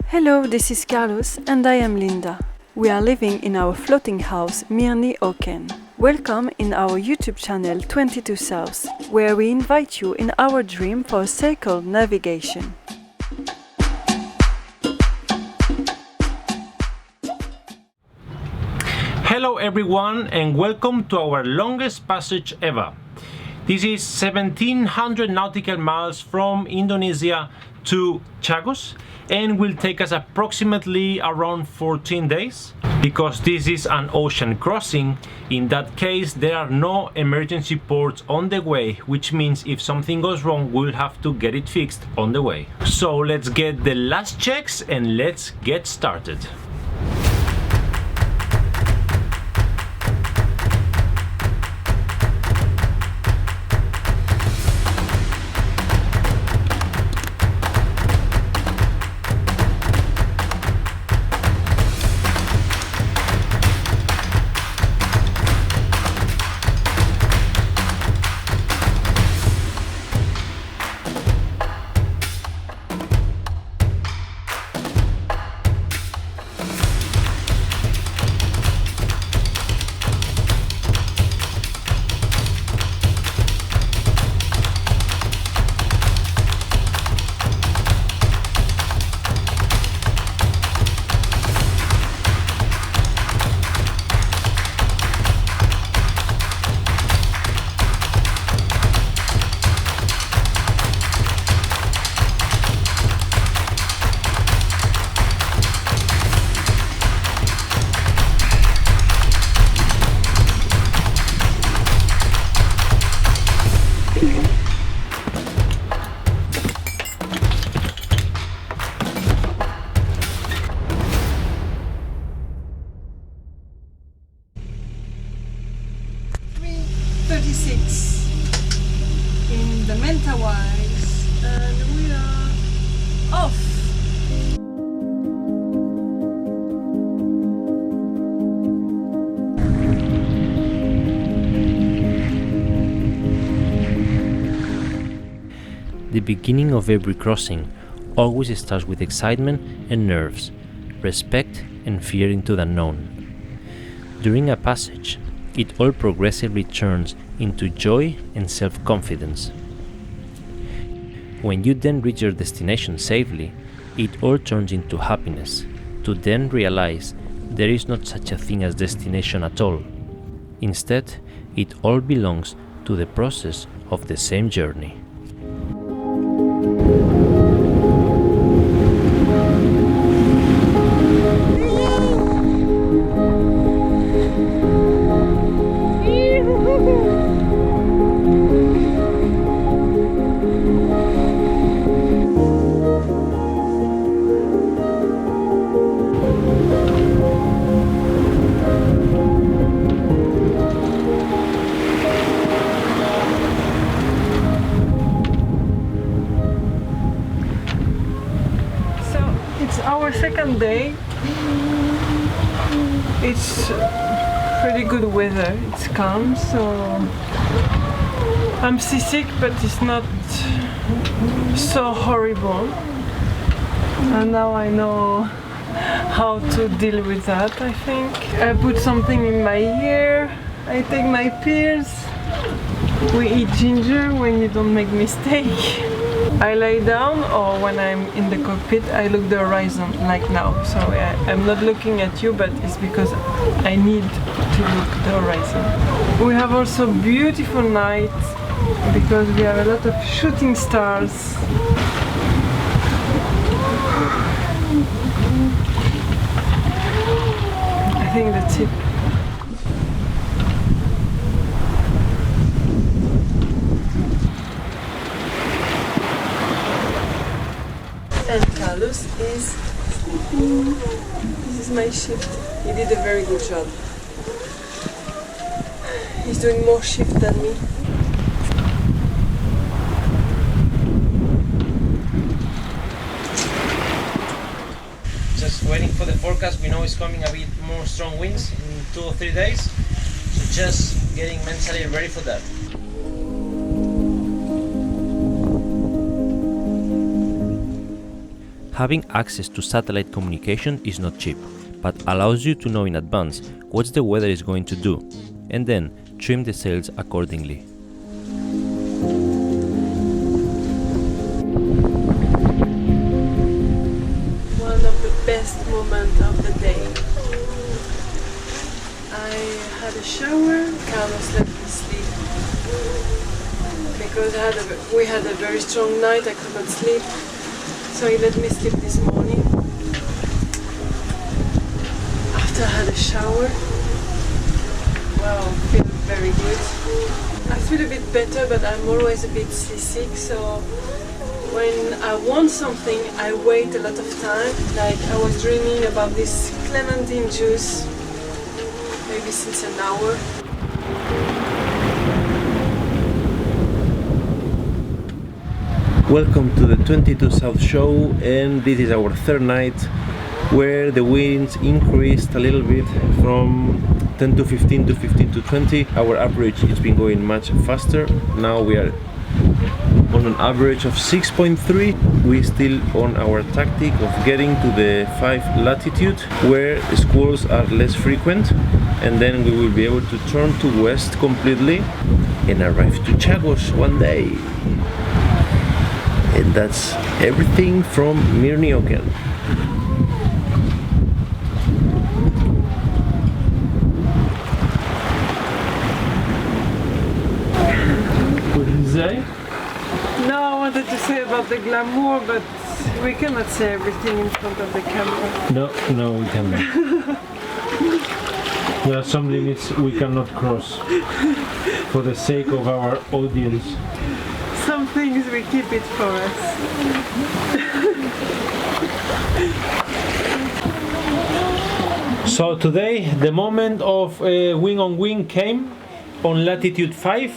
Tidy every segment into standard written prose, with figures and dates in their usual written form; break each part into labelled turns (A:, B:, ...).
A: Hello, this is Carlos and I am Linda. We are living in our floating house Mirni Oken. Welcome in our YouTube channel 22 South, where we invite you in our dream for a cycle navigation.
B: Hello everyone and welcome to our longest passage ever. This is 1700 nautical miles from Indonesia to Chagos and will take us approximately around 14 days. Because this is an ocean crossing, in that case there are no emergency ports on the way, which means if something goes wrong we'll have to get it fixed on the way. So let's get the last checks and let's get started.
A: In the Mentawise, and we are off.
C: The beginning of every crossing always starts with excitement and nerves, respect and fear into the unknown. During a passage, it all progressively turns into joy and self-confidence. When you then reach your destination safely, it all turns into happiness, to then realize there is not such a thing as destination at all. Instead, it all belongs to the process of the same journey.
A: Our second day. It's pretty good weather, it's calm, so I'm seasick, but it's not so horrible, and now I know how to deal with that. I think I put something in my ear, I take my pills, we eat ginger when you don't make mistake. I lay down, or when I'm in the cockpit I look the horizon, like now. So I'm not looking at you, but it's because I need to look the horizon. We have also beautiful night because we have a lot of shooting stars. I think that's it. And Carlos is sleeping. This is my shift. He did a very good job. He's doing more shift than me.
B: Just waiting for the forecast. We know it's coming a bit more strong winds in 2 or 3 days. So just getting mentally ready for that.
C: Having access to satellite communication is not cheap, but allows you to know in advance what the weather is going to do, and then trim the sails accordingly.
A: One of the best moments of the day. I had a shower, Carlos let me sleep. Because we had a very strong night, I could not sleep. So he let me sleep this morning. After I had a shower, wow, I feel very good. I feel a bit better, but I'm always a bit seasick, so when I want something, I wait a lot of time. Like I was dreaming about this clementine juice, maybe since an hour.
B: Welcome to the 22 South show, and this is our third night where the winds increased a little bit from 10 to 15 to 15 to 20. Our average has been going much faster. Now we are on an average of 6.3. We're still on our tactic of getting to the 5 latitude where squalls are less frequent, and then we will be able to turn to west completely and arrive to Chagos one day. And that's everything from Mirnioken. What did you say?
A: No, I wanted to say about the glamour, but we cannot say everything in front of the camera.
B: No, we cannot. There are some limits we cannot cross for the sake of our audience.
A: Some things we keep it for us.
B: So today the moment of wing on wing came on latitude 5,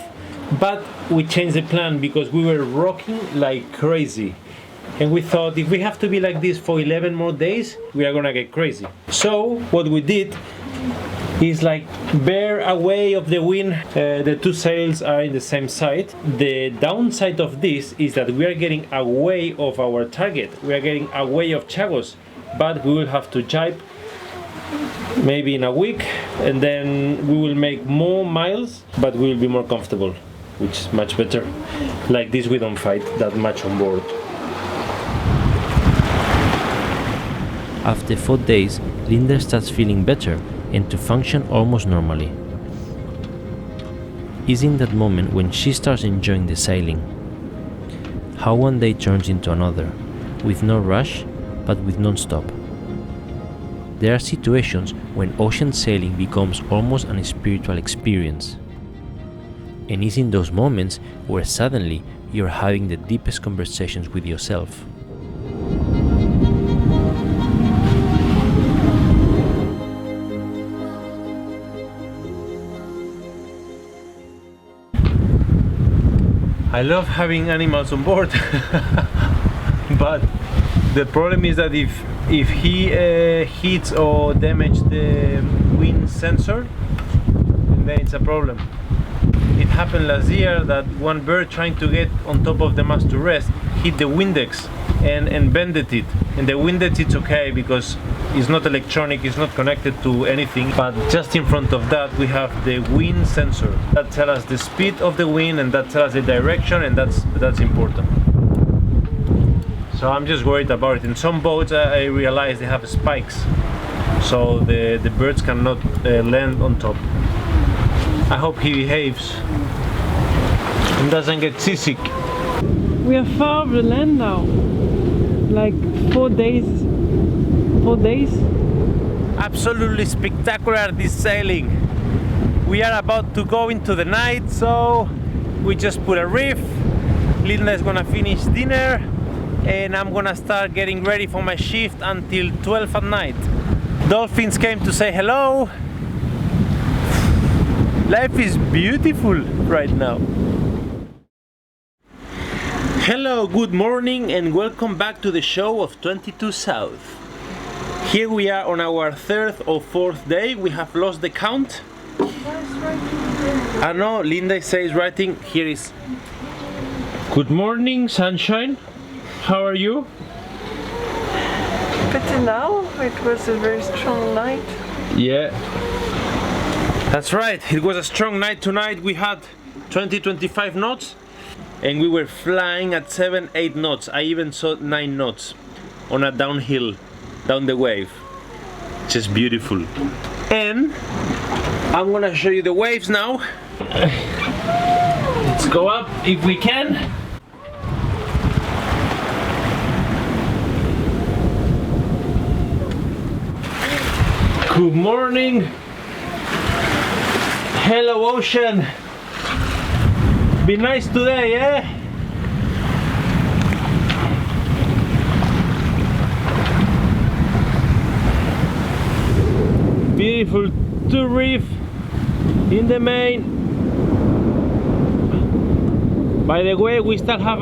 B: but we changed the plan because we were rocking like crazy. And we thought if we have to be like this for 11 more days, we are gonna get crazy. So what we did is like bear away of the wind. The two sails are in the same side. The downside of this is that we are getting away of our target. We are getting away of Chagos, but we will have to jibe maybe in a week, and then we will make more miles, but we will be more comfortable, which is much better. Like this we don't fight that much on board.
C: After 4 days, Linda starts feeling better and to function almost normally. Is in that moment when she starts enjoying the sailing. How one day turns into another, with no rush, but with non-stop. There are situations when ocean sailing becomes almost an spiritual experience. And it's in those moments where suddenly you're having the deepest conversations with yourself.
B: I love having animals on board, but the problem is that if he hits or damages the wind sensor, then it's a problem. It happened last year that one bird trying to get on top of the mast to rest hit the Windex and bended it. And the Windex, it's okay because it's not electronic, it's not connected to anything, but just in front of that we have the wind sensor that tells us the speed of the wind, and that tells us the direction, and that's important. So I'm just worried about it. In some boats I realize they have spikes, so the birds cannot land on top. I hope he behaves and doesn't get seasick.
A: We are far off the land now. Like 4 days. 4 days.
B: Absolutely spectacular, this sailing. We are about to go into the night, so we just put a reef. Linda is gonna finish dinner, and I'm gonna start getting ready for my shift until 12 at night. Dolphins came to say hello. Life is beautiful right now. Hello, good morning, and welcome back to the show of 22 South. Here we are on our third or fourth day. We have lost the count. I know, Linda says writing. Here is good morning, sunshine. How are you?
A: But now it was a very strong night.
B: Yeah, that's right. It was a strong night tonight. We had 20-25 knots and we were flying at 7-8 knots. I even saw 9 knots on a downhill, down the wave. Just beautiful. And I'm gonna show you the waves now. Let's go up if we can. Good morning. Hello ocean. Be nice today, eh? Beautiful two reef in the main. By the way, we still have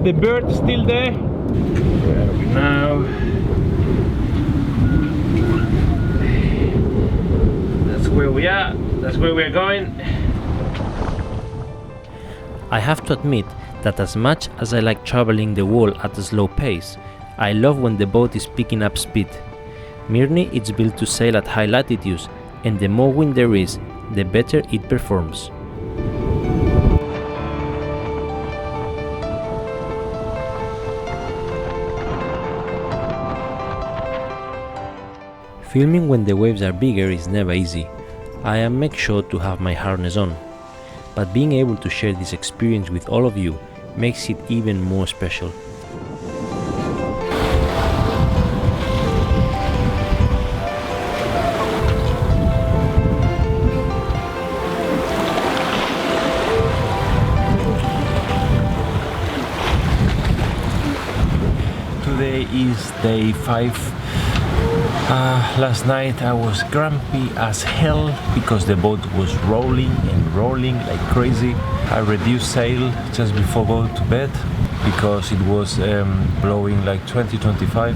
B: the bird still there. Where are we now? That's where we are. That's where we are going.
C: I have to admit that as much as I like traveling the world at a slow pace, I love when the boat is picking up speed. Mirny is built to sail at high latitudes, and the more wind there is, the better it performs. Filming when the waves are bigger is never easy. I make sure to have my harness on, but being able to share this experience with all of you makes it even more special.
B: Today is day 5. Last night I was grumpy as hell because the boat was rolling and rolling like crazy. I reduced sail just before going to bed because it was blowing like 20-25,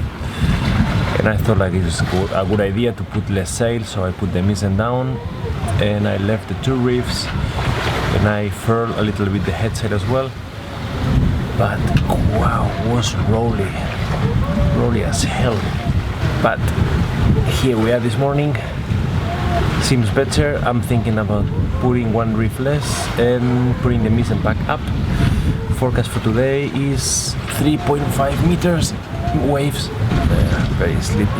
B: and I thought like it was a good idea to put less sail, so I put the mizzen down and I left the two reefs and I furled a little bit the head sail as well. But wow, it was rolly as hell. But here we are this morning. Seems better. I'm thinking about putting one reef less and putting the mizzen back up. Forecast for today is 3.5 meters waves. Very sleepy.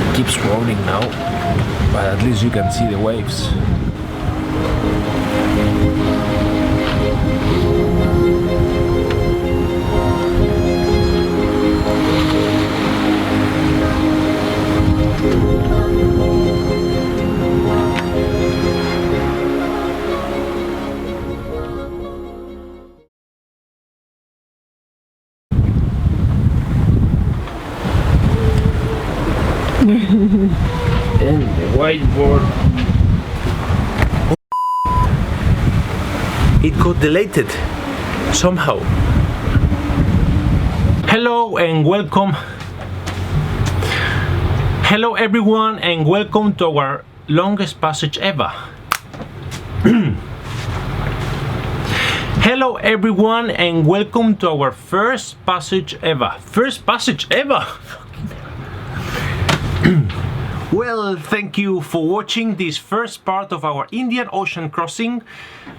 B: It keeps rolling now, but at least you can see the waves. And the whiteboard. It got deleted somehow. Hello and welcome. Hello everyone and welcome to our longest passage ever. Hello everyone and welcome to our first passage ever. First passage ever! Well, thank you for watching this first part of our Indian Ocean crossing.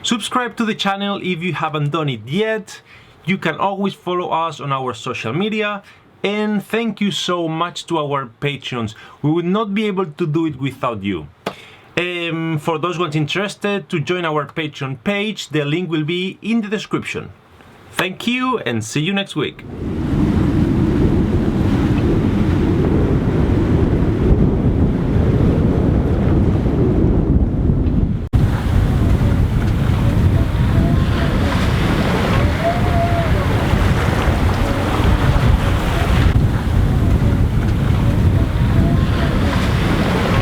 B: Subscribe to the channel if you haven't done it yet. You can always follow us on our social media. And thank you so much to our Patreons. We would not be able to do it without you. For those ones interested to join our Patreon page, the link will be in the description. Thank you and see you next week.